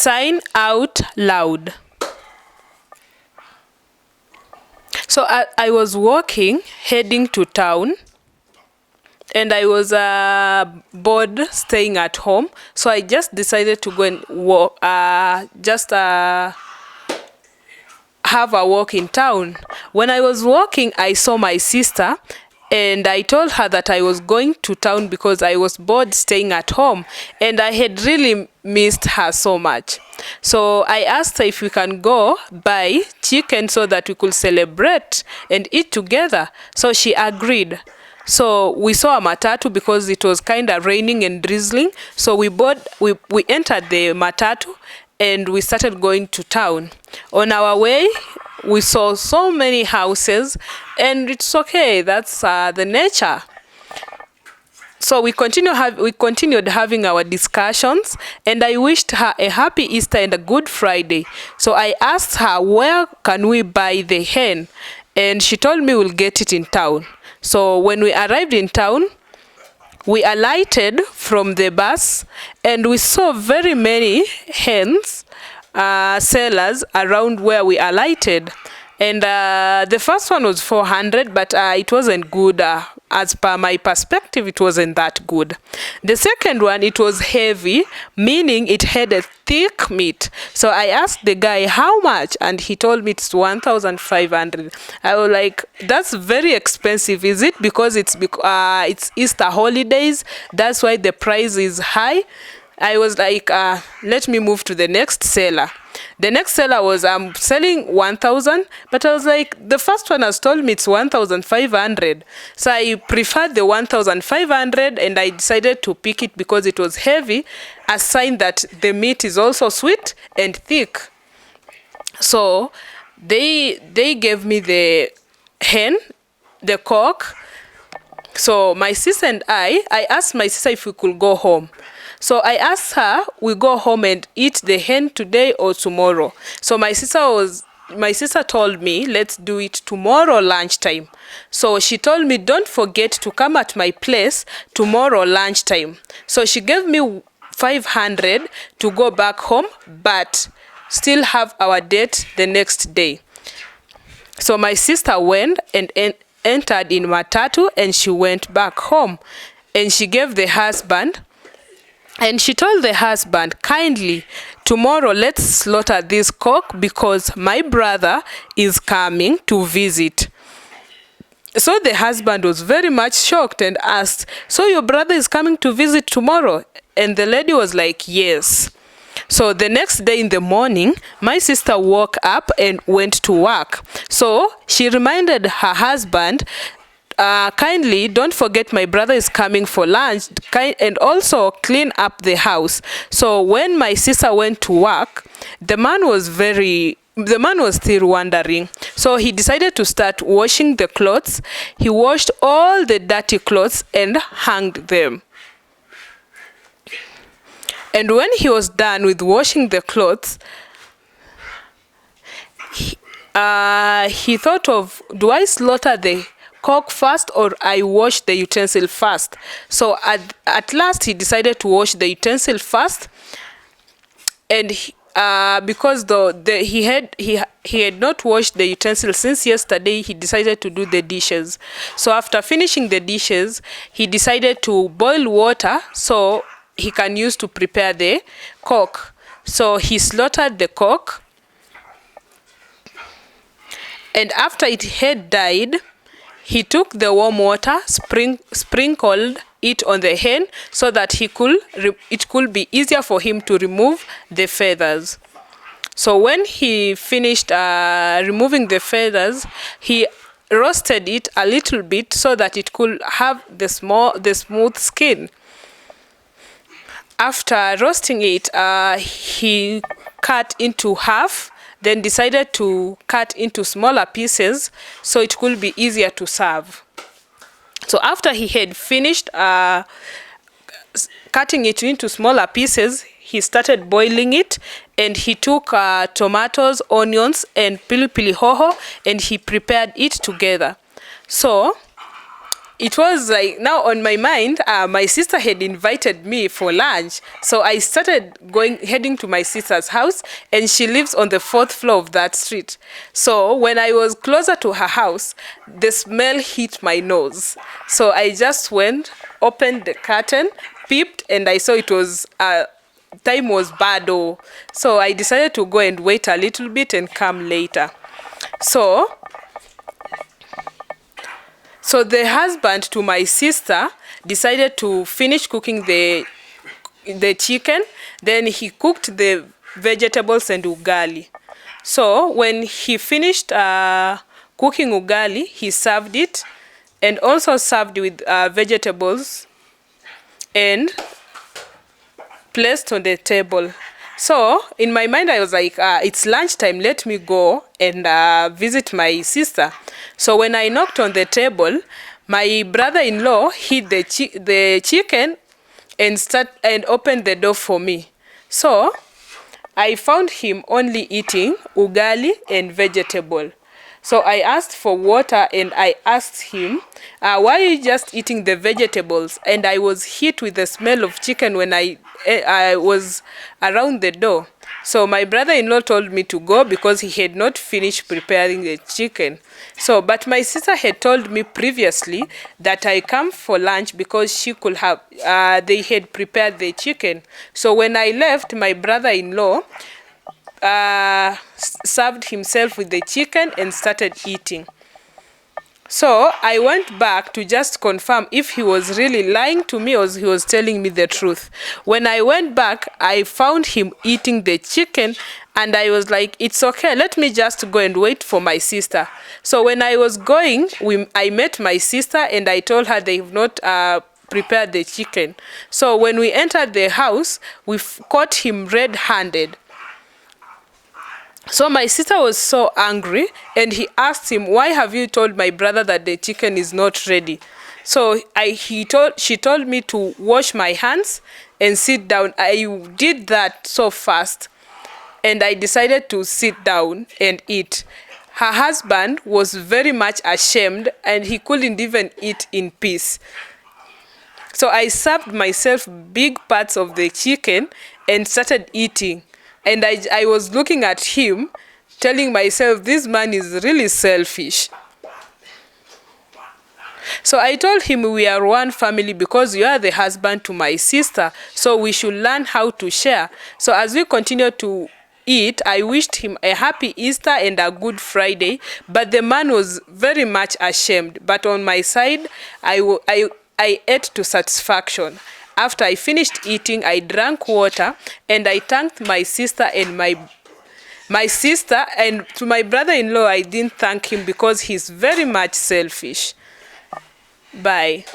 sign out loud. So I was walking, heading to town, and I was bored staying at home. So I just decided to go and walk, have a walk in town. When I was walking, I saw my sister, and I told her that I was going to town because I was bored staying at home, and I had really missed her so much. So I asked her if we can go buy chicken so that we could celebrate and eat together. So she agreed. So we saw a matatu because it was kind of raining and drizzling. So we entered the matatu and we started going to town. On our way, we saw so many houses, and it's okay. That's the nature. So we continued having our discussions, and I wished her a happy Easter and a good Friday. So I asked her, where can we buy the hen? And she told me we'll get it in town. So when we arrived in town, we alighted from the bus, and we saw very many hens sellers around where we alighted. And the first one was 400, but it wasn't good. As per my perspective, it wasn't that good. The second one, it was heavy, meaning it had a thick meat. So I asked the guy how much, and he told me it's 1,500. I was like, that's very expensive. Is it because it's Easter holidays? That's why the price is high? I was like, let me move to the next seller. The next seller was selling 1,000, but I was like, the first one has told me it's 1,500. So I preferred the 1,500, and I decided to pick it because it was heavy, a sign that the meat is also sweet and thick. So they gave me the hen, the cock. So my sister and I asked my sister if we could go home. So I asked her, we go home and eat the hen today or tomorrow? So my sister told me, let's do it tomorrow lunchtime. So she told me, don't forget to come at my place tomorrow lunchtime. So she gave me 500 to go back home, but still have our date the next day. So my sister went and entered in matatu, and she went back home, and she gave the husband. And she told the husband, kindly, tomorrow let's slaughter this cock because my brother is coming to visit. So the husband was very much shocked and asked, so your brother is coming to visit tomorrow? And the lady was like, yes. So the next day in the morning, my sister woke up and went to work. So she reminded her husband, kindly don't forget my brother is coming for lunch, and also clean up the house. So when my sister went to work, the man was still wondering. So he decided to start washing the clothes. He washed all the dirty clothes and hung them. And when he was done with washing the clothes, he thought of, do I slaughter the cock first or I wash the utensil first? So at last he decided to wash the utensil first, and because he had not washed the utensil since yesterday, he decided to do the dishes. So after finishing the dishes, he decided to boil water so he can use to prepare the cock. So he slaughtered the cock, and after it had died, he took the warm water, sprinkled it on the hen so that it could be easier for him to remove the feathers. So when he finished removing the feathers, he roasted it a little bit so that it could have the smooth skin. After roasting it, he cut into half, then decided to cut into smaller pieces so it could be easier to serve. So after he had finished cutting it into smaller pieces, he started boiling it, and he took tomatoes, onions, and pili pili hoho, and he prepared it together. So it was like now on my mind, my sister had invited me for lunch. So I started heading to my sister's house, and she lives on the 4th floor of that street. So when I was closer to her house, the smell hit my nose. So I just went, opened the curtain, peeped, and I saw it was time was bad. So I decided to go and wait a little bit and come later. So the husband to my sister decided to finish cooking the chicken. Then he cooked the vegetables and ugali. So when he finished cooking ugali, he served it, and also served with vegetables and placed on the table. So in my mind, I was like, it's lunchtime, let me go and visit my sister. So when I knocked on the table, my brother-in-law hid the chicken and opened the door for me. So I found him only eating ugali and vegetable. So I asked for water, and I asked him, why are you just eating the vegetables? And I was hit with the smell of chicken when I was around the door. So my brother-in-law told me to go because he had not finished preparing the chicken. So, but my sister had told me previously that I come for lunch because she could have, they had prepared the chicken. So when I left, my brother-in-law served himself with the chicken and started eating. So I went back to just confirm if he was really lying to me or he was telling me the truth. When I went back, I found him eating the chicken, and I was like, it's okay, let me just go and wait for my sister. So when I was going, I met my sister, and I told her they have not prepared the chicken. So when we entered the house, we caught him red-handed. So my sister was so angry, and he asked him, why have you told my brother that the chicken is not ready? So she told me to wash my hands and sit down. I did that so fast, and I decided to sit down and eat. Her husband was very much ashamed, and he couldn't even eat in peace. So I served myself big parts of the chicken and started eating. And I was looking at him, telling myself, this man is really selfish. So I told him we are one family because you are the husband to my sister, so we should learn how to share. So as we continued to eat, I wished him a happy Easter and a good Friday, but the man was very much ashamed. But on my side, I ate to satisfaction. After I finished eating, I drank water, and I thanked my sister and my sister, and to my brother-in-law, I didn't thank him because he's very much selfish. Bye.